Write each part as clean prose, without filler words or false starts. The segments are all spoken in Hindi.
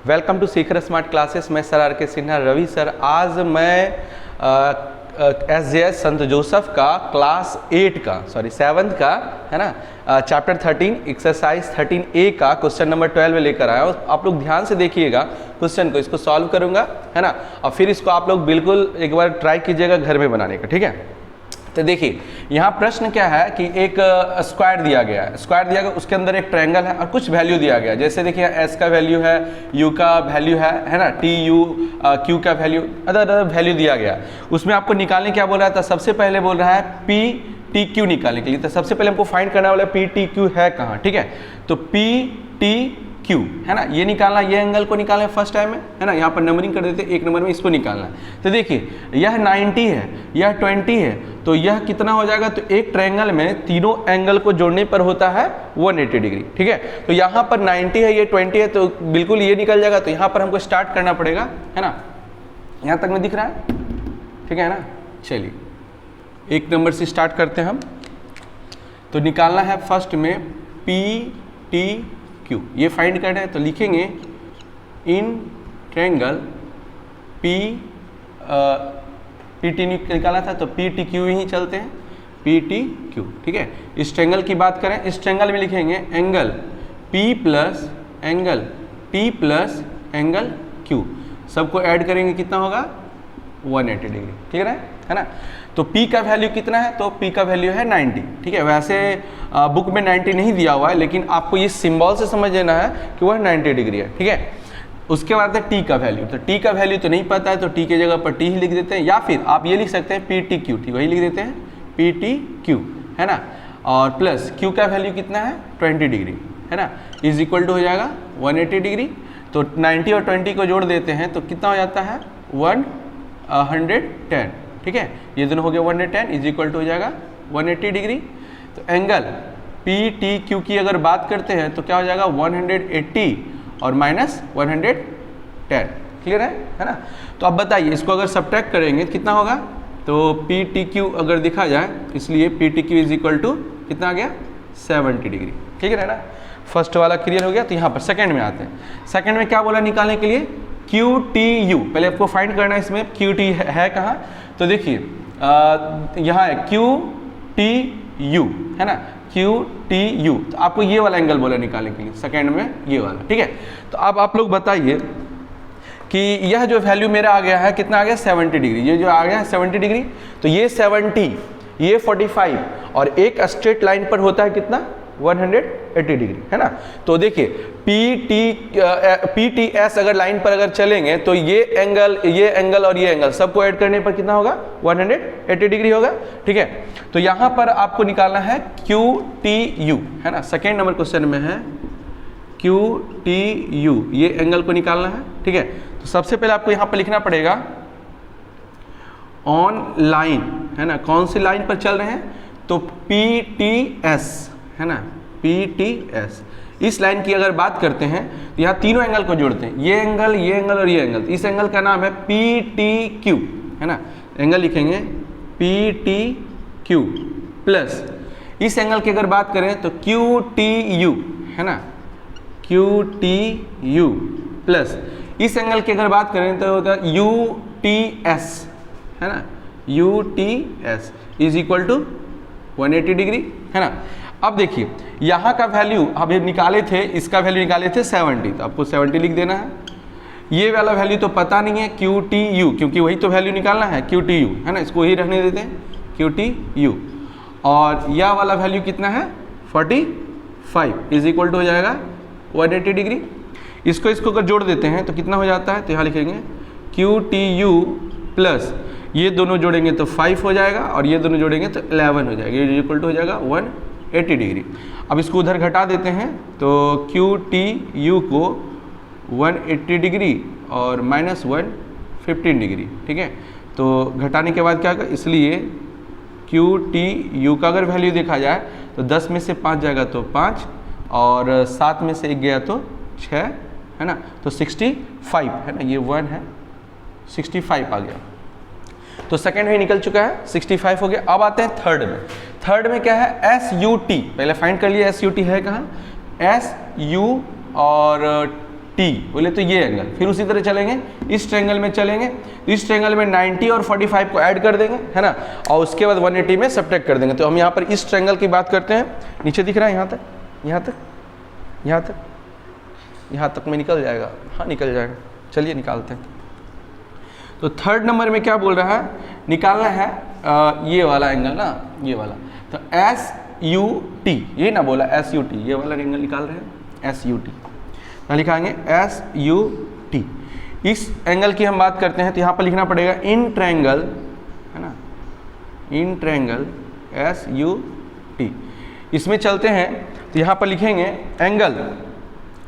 Welcome to Sikar smart classes. मैं sir R K Sinha Ravi sir. आज मैं SJS संत जोसफ का क्लास 8 का 7th का है ना चैप्टर 13 एक्सरसाइज 13A का क्वेश्चन नंबर 12 लेकर आया हूँ। आप लोग ध्यान से देखिएगा क्वेश्चन को, इसको सॉल्व करूँगा है ना, और फिर इसको आप लोग बिल्कुल एक बार ट्राई कीजिएगा घर में बनाने का, ठीक है। तो देखिए यहाँ प्रश्न क्या है कि एक स्क्वायर दिया गया है, उसके अंदर एक ट्रायंगल है और कुछ वैल्यू दिया गया है। जैसे देखिए S का वैल्यू है, U का वैल्यू है ना, T U Q का वैल्यू, अदर वैल्यू दिया गया। उसमें आपको निकालने क्या बोल रहा था, सबसे पहले बोल रहा है P T Q निकालने के लिए। तो सबसे पहले हमको फाइंड करना वाला P T Q है कहाँ, ठीक है। तो P T Q है ना, ये निकालना, ये एंगल को निकालना है फर्स्ट टाइम में है ना। यहाँ पर नंबरिंग कर देते, एक नंबर में इसको निकालना है। तो देखिए यह 90 है, यह 20 है, तो यह कितना हो जाएगा। तो एक ट्रायंगल में तीनों एंगल को जोड़ने पर होता है 180 डिग्री, ठीक है। तो यहाँ पर 90 है, ये 20 है, तो बिल्कुल ये निकल जाएगा। तो यहाँ पर हमको स्टार्ट करना पड़ेगा है ना। यहाँ तक में दिख रहा है, ठीक है ना। चलिए एक नंबर से स्टार्ट करते हैं हम। तो निकालना है फर्स्ट में P T Q, ये फाइंड करना है। तो लिखेंगे इन ट्रायंगल P T निकाला था, तो P T Q ही चलते हैं, P T Q, ठीक है। इस ट्रायंगल की बात करें, इस ट्रायंगल में लिखेंगे angle P plus angle T plus angle Q, सबको ऐड करेंगे कितना होगा 180 डिग्री, ठीक है ना। तो P का वैल्यू कितना है, तो P का वैल्यू है 90, ठीक है। वैसे बुक में 90 नहीं दिया हुआ है, लेकिन आपको ये सिंबल से समझ लेना है कि वह 90 डिग्री है, ठीक है। उसके बाद है T का वैल्यू। तो T का वैल्यू तो नहीं पता है, तो T की जगह पर T ही लिख देते हैं, या फिर आप ये लिख सकते हैं P T Q, ठीक वही लिख देते हैं P T Q है ना। और प्लस Q का वैल्यू कितना है 20 डिग्री है ना, इज इक्वल टू हो जाएगा 180 डिग्री। तो 90 और 20 को जोड़ देते हैं तो कितना हो जाता है 110, ठीक है। ये दोनों हो गया 110 इज इक्वल टू हो जाएगा 180 डिग्री। तो एंगल P T Q की अगर बात करते हैं तो क्या हो जाएगा 180 और माइनस 110, क्लियर है ना। तो अब बताइए इसको अगर सब्ट्रैक्ट करेंगे कितना होगा। तो P T Q अगर दिखा जाए, इसलिए P T Q is equal to कितना आ गया 70 डिग्री, ठीक है ना। फर्स्ट वाला क्लियर हो गया। तो यहाँ पर सेकंड में आते हैं। सेकंड में क्या बोला निकालने के लिए, Q T U, पहले आपको फाइंड करना है इसमें Q T है कहाँ। तो देखिए यहाँ है Q T U है ना, Q T U। तो आपको ये वाला एंगल बोला निकालने के लिए, सेकंड में ये वाला, ठीक है। तो अब आप लोग बताइए कि यह जो वैल्यू मेरा आ गया है कितना आ गया 70 डिग्री, ये जो आ गया है 70 डिग्री। तो ये 70, ये 45 और एक स्ट्रेट लाइन पर होता है कितना 180 डिग्री है ना। तो देखिए P T S अगर लाइन पर अगर चलेंगे तो ये एंगल और ये एंगल सबको ऐड करने पर कितना होगा 180 डिग्री होगा, ठीक है। तो यहाँ पर आपको निकालना है Q T U है ना। सेकेंड नंबर क्वेश्चन में है Q T U, ये एंगल को निकालना है, ठीक है। तो सबसे पहले आपको यहाँ पर लिखना पड़ेगा ऑन लाइन है ना, कौन सी लाइन पर चल रहे हैं, तो P T S है ना, P T S। इस लाइन की अगर बात करते हैं तो यहाँ तीनों एंगल को जोड़ते हैं, ये एंगल और ये एंगल। इस एंगल का नाम है P T Q है ना। एंगल लिखेंगे P T Q प्लस इस एंगल की अगर बात करें तो Q T U है ना, Q T U प्लस इस एंगल की अगर बात करें तो होता है U T S है ना, U T S is equal to 180 degree है ना। अब देखिए यहाँ का वैल्यू अभी निकाले थे, इसका वैल्यू निकाले थे 70, तो आपको 70 लिख देना है। ये वाला वैल्यू तो पता नहीं है Q T U, क्योंकि वही तो वैल्यू निकालना है Q T U है ना, इसको ही रहने देते हैं Q T U। और यह वाला वैल्यू कितना है 45 इज इक्वल टू हो जाएगा 180 डिग्री। इसको अगर जोड़ देते हैं तो कितना हो जाता है, तो यहाँ लिखेंगे Q T U प्लस ये दोनों जोड़ेंगे तो 5 हो जाएगा और ये दोनों जोड़ेंगे तो 11 हो जाएगा, ये इक्वल टू हो जाएगा 180 डिग्री। अब इसको उधर घटा देते हैं तो Q T U को 180 डिग्री और माइनस 115 डिग्री, ठीक है। तो घटाने के बाद क्या होगा, इसलिए Q T U का अगर वैल्यू देखा जाए तो 10 में से 5 जाएगा तो 5 और 7 में से 1 गया तो 6 है ना, तो 65 है ना, ये 1 है 65 आ गया। तो सेकेंड में निकल चुका है 65 हो गया। अब आते हैं थर्ड में। थर्ड में क्या है SUT, पहले फाइंड कर लिया SUT है कहाँ, SU और टी, बोले तो ये एंगल। फिर उसी तरह चलेंगे, इस ट्रायंगल में चलेंगे, इस ट्रायंगल में 90 और 45 को ऐड कर देंगे, है ना, और उसके बाद 180 में सब्ट्रैक्ट कर देंगे। तो हम यहाँ पर इस ट्रायंगल की बात करते हैं, नीचे दिख रहा है, यहाँ तक, यहाँ तक, यहाँ तक, यहाँ तक में निकल जाएगा, हाँ निकल जाएगा, चलिए निकालते हैं। तो थर्ड नंबर में क्या बोल रहा है, निकालना है ये वाला एंगल ना, ये वाला, तो SUT, ये ना बोला SUT, ये वाला एंगल निकाल रहे हैं SUT, यहाँ लिखाएंगे SUT। इस एंगल की हम बात करते हैं तो यहाँ पर लिखना पड़ेगा इन ट्रायंगल, है ना, इन ट्रायंगल SUT। इसमें चलते हैं तो यहाँ पर लिखेंगे angle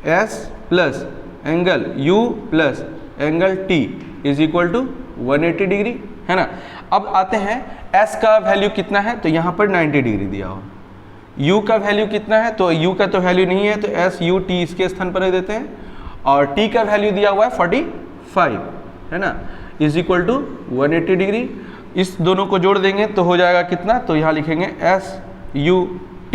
S plus angle U plus angle T is equal to 180 degree, है ना। अब आते हैं S का वैल्यू कितना है, तो यहाँ पर 90 डिग्री दिया हो। U का वैल्यू कितना है, तो U का तो वैल्यू नहीं है, तो SUT इसके स्थान पर रख देते हैं, और T का वैल्यू दिया हुआ है 45, है ना, इज इक्वल टू 180 डिग्री। इस दोनों को जोड़ देंगे तो हो जाएगा कितना, तो यहाँ लिखेंगे SUT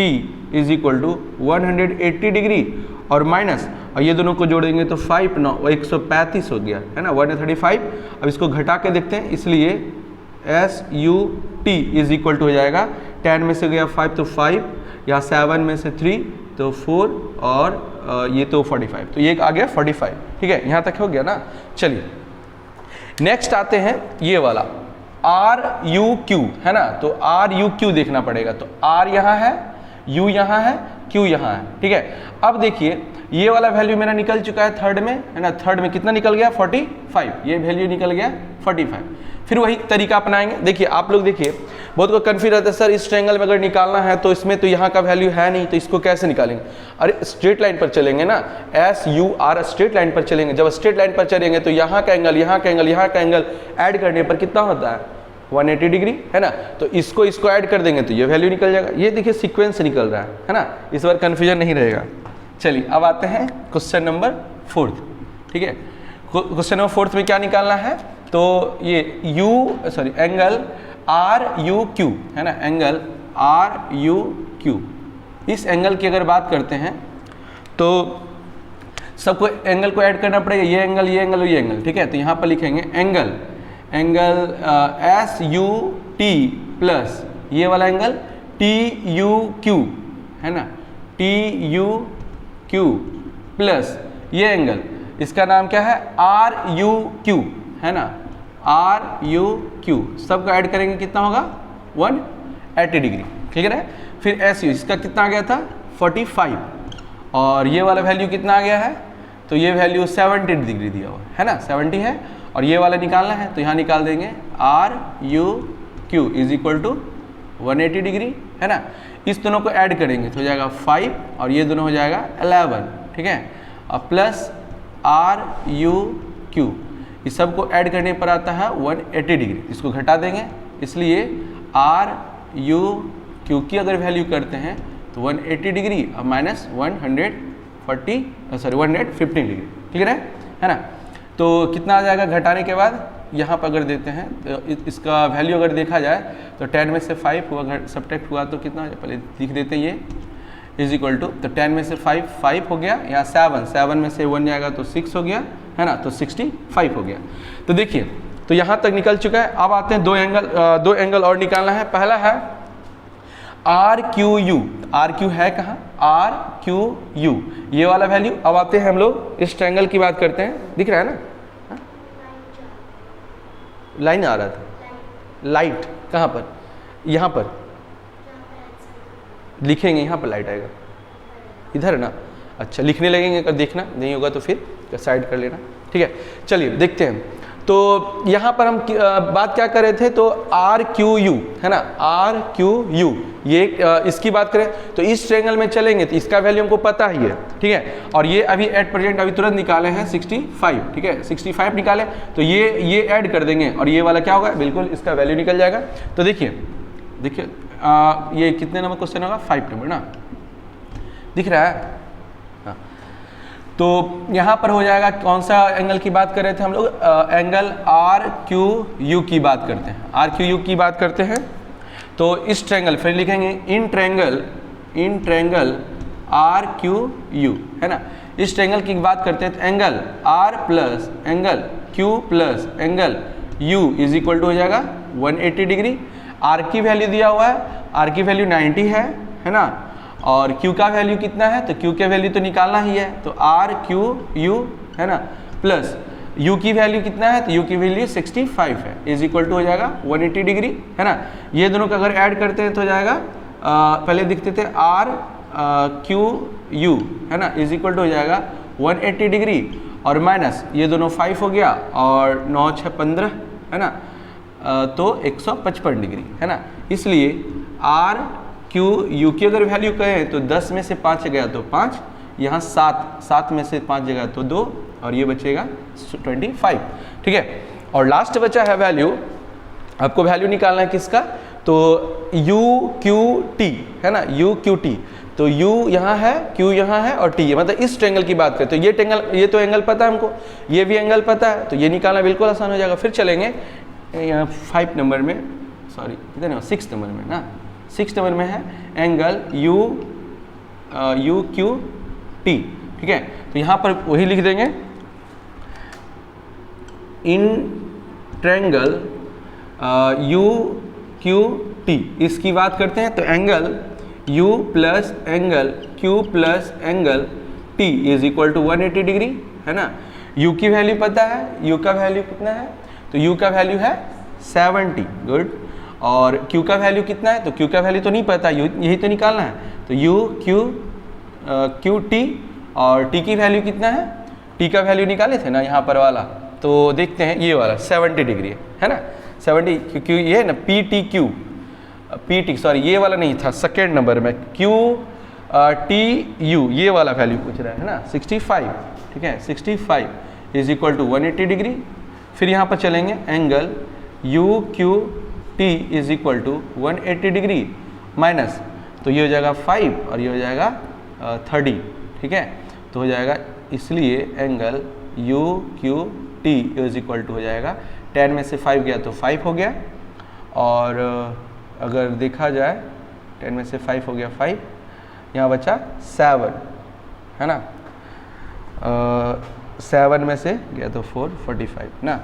is equal to 180 degree और माइनस, और ये दोनों को जोड़ देंगे तो 5 9 135 हो गया, है ना, 135। अब इसको घटा के देखते हैं, इसलिए SUT इज इक्वल टू हो जाएगा 10 में से गया 5 तो 5, या 7 में से 3 तो 4, और ये तो 45, तो ये आ गया 45, ठीक है, यहाँ तक हो गया ना। चलिए नेक्स्ट आते हैं ये वाला RUQ, है ना, तो RUQ देखना पड़ेगा, तो R यहाँ है, U यहाँ है, Q यहाँ है, ठीक है। अब देखिए ये वाला वैल्यू मेरा निकल चुका है थर्ड में, है ना, थर्ड में कितना निकल गया 45, ये वैल्यू निकल गया 45। फिर वही तरीका अपनाएंगे। देखिए आप लोग देखिए, बहुत को कन्फ्यूज रहता है, सर इस ट्रायंगल में अगर निकालना है तो इसमें तो यहाँ का वैल्यू है नहीं, तो इसको कैसे निकालेंगे। अरे स्ट्रेट लाइन पर चलेंगे ना, SUR स्ट्रेट लाइन पर चलेंगे। जब स्ट्रेट लाइन पर चलेंगे तो यहाँ का एंगल, यहाँ का एंगल, यहाँ का एंगल ऐड करने पर कितना होता है 180 डिग्री, है ना। तो इसको ऐड कर देंगे तो ये वैल्यू निकल जाएगा। ये देखिए सीक्वेंस निकल रहा है ना, इस बार कन्फ्यूजन नहीं रहेगा। चलिए अब आते हैं क्वेश्चन नंबर 4, ठीक है। क्वेश्चन नंबर 4 में क्या निकालना है, तो ये एंगल RUQ, है ना, एंगल RUQ। इस एंगल की अगर बात करते हैं तो सबको एंगल को ऐड करना पड़ेगा, ये एंगल, ये एंगल, ये एंगल, ठीक है। तो यहाँ पर लिखेंगे एंगल SUT प्लस ये वाला एंगल TUQ, है ना, TUQ प्लस ये एंगल, इसका नाम क्या है RUQ, है ना, RUQ। सबको ऐड करेंगे कितना होगा 180 डिग्री, ठीक है। फिर SU, इसका कितना आ गया था 45, और ये वाला वैल्यू कितना आ गया है, तो ये वैल्यू 70 डिग्री दिया हुआ है ना, 70 है, और ये वाला निकालना है तो यहाँ निकाल देंगे RUQ is equal to 180 degree, है ना। इस दोनों को ऐड करेंगे तो हो जाएगा 5, और ये दोनों हो जाएगा 11, ठीक है, और प्लस RUQ, इस सब को ऐड करने पर आता है 180 डिग्री। इसको घटा देंगे, इसलिए RUQ की अगर वैल्यू करते हैं तो 180 डिग्री और माइनस 115 डिग्री, क्लियर है ना। तो कितना आ जाएगा घटाने के बाद, यहाँ पर अगर देते हैं तो इसका वैल्यू अगर देखा जाए तो 10 में से 5 हुआ, सब्ट्रैक्ट हुआ तो कितना हो जाए, पहले लिख देते हैं, ये इज इक्वल टू, तो 10 में से 5 हो गया, यहाँ 7 में से 1 जाएगा तो 6 हो गया, है ना, तो 65 हो गया। तो देखिए तो यहाँ तक निकल चुका है। अब आते हैं दो एंगल और निकालना है। पहला है RQU, RQ है कहाँ, RQU, ये वाला वैल्यू। अब आते हैं हम लोग इस ट्रायंगल की बात करते हैं, दिख रहा है ना, लाइन आ रहा था, लाइट कहाँ पर, यहाँ पर लिखेंगे, यहाँ पर लाइट आएगा, इधर है ना। अच्छा लिखने लगेंगे, अगर देखना नहीं होगा तो फिर साइड कर लेना, ठीक है। चलिए देखते हैं। तो यहाँ पर हम बात क्या कर रहे थे, तो RQU, है ना, RQU, ये इसकी बात करें तो इस ट्रायंगल में चलेंगे तो इसका वैल्यू हमको पता ही है, ठीक है। और ये अभी एट प्रेजेंट अभी तुरंत निकाले हैं 65, ठीक है, 65 निकाले तो ये ऐड कर देंगे और ये वाला क्या होगा, बिल्कुल इसका वैल्यू निकल जाएगा। तो देखिए ये कितने नंबर क्वेश्चन होगा, 5 नंबर ना, दिख रहा है। हाँ, तो यहाँ पर हो जाएगा, कौन सा एंगल की बात कर रहे थे हम लोग, एंगल RQU की बात करते हैं, RQU की बात करते हैं। तो इस ट्रायंगल फिर लिखेंगे इन ट्रायंगल RQU, है ना, इस ट्रायंगल की बात करते हैं तो angle R plus angle Q plus angle U is equal to हो जाएगा 180 डिग्री। आर की वैल्यू दिया हुआ है, आर की वैल्यू 90 है ना, और क्यू का वैल्यू कितना है, तो क्यू के वैल्यू तो निकालना ही है, तो आर क्यू यू है ना, प्लस u की वैल्यू कितना है, तो u की वैल्यू 65 है, इज इक्वल टू हो जाएगा 180 डिग्री है ना। ये दोनों का अगर ऐड करते हैं तो हो जाएगा पहले दिखते थे r q u है ना, इज इक्वल टू हो जाएगा 180 डिग्री और माइनस ये दोनों 5 हो गया और 9 6 15 है ना, तो 155 डिग्री है ना। इसलिए r q u की अगर वैल्यू कहें तो 10 में से 5 गया तो 5, यहाँ 7 में से 5 जगह तो 2 और ये बचेगा 25, ठीक है। और लास्ट बचा है वैल्यू, आपको वैल्यू निकालना है किसका, तो u q t है ना, u q t, तो u यहाँ है, q यहाँ है और t, मतलब इस ट्रायंगल की बात करें तो ये तो एंगल पता है हमको, ये भी एंगल पता है, तो ये निकालना बिल्कुल आसान हो जाएगा। फिर चलेंगे यहाँ 5 नंबर में, सॉरी इधर नहीं 6 नंबर में ना, 6 नंबर में है एंगल u q t, ठीक है। तो यहाँ पर वही लिख देंगे, in triangle u q t, इसकी बात करते हैं तो angle u plus angle q plus angle t is equal to 180 degree है ना। u की वैल्यू पता है, u का वैल्यू कितना है, तो u का वैल्यू है 70, गुड। और q का वैल्यू कितना है, तो q का वैल्यू तो नहीं पता, यही तो निकालना है, तो u q t और t की वैल्यू कितना है, t का वैल्यू निकाले थे ना यहाँ पर वाला, तो देखते हैं ये वाला 70 डिग्री है ना, 70, क्योंकि ये है ना pt सॉरी ये वाला नहीं था, सेकेंड नंबर में q t u ये वाला वैल्यू पूछ रहा है ना 65, ठीक है, 65 इज इक्वल टू 180 डिग्री। फिर यहाँ पर चलेंगे angle u q t is equal to 180 degree minus, तो ये हो जाएगा 5 और ये हो जाएगा 30, ठीक है, तो हो जाएगा, इसलिए angle u q t is equal to हो जाएगा 10 में से 5 गया तो 5 हो गया, और अगर देखा जाए 10 में से 5 हो गया 5, यहाँ बचा 7 है ना, 7 में से गया तो 4 45 ना,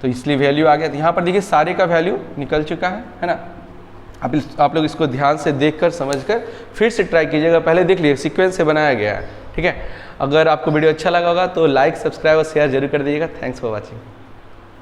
तो इसलिए वैल्यू आ गया। तो यहाँ पर देखिए सारे का वैल्यू निकल चुका है ना। आप लोग इसको ध्यान से देखकर समझकर फिर से ट्राई कीजिएगा, पहले देख लीजिए सीक्वेंस से बनाया गया है, ठीक है। अगर आपको वीडियो अच्छा लगा होगा तो लाइक सब्सक्राइब और शेयर जरूर कर दीजिएगा। Thanks for watching.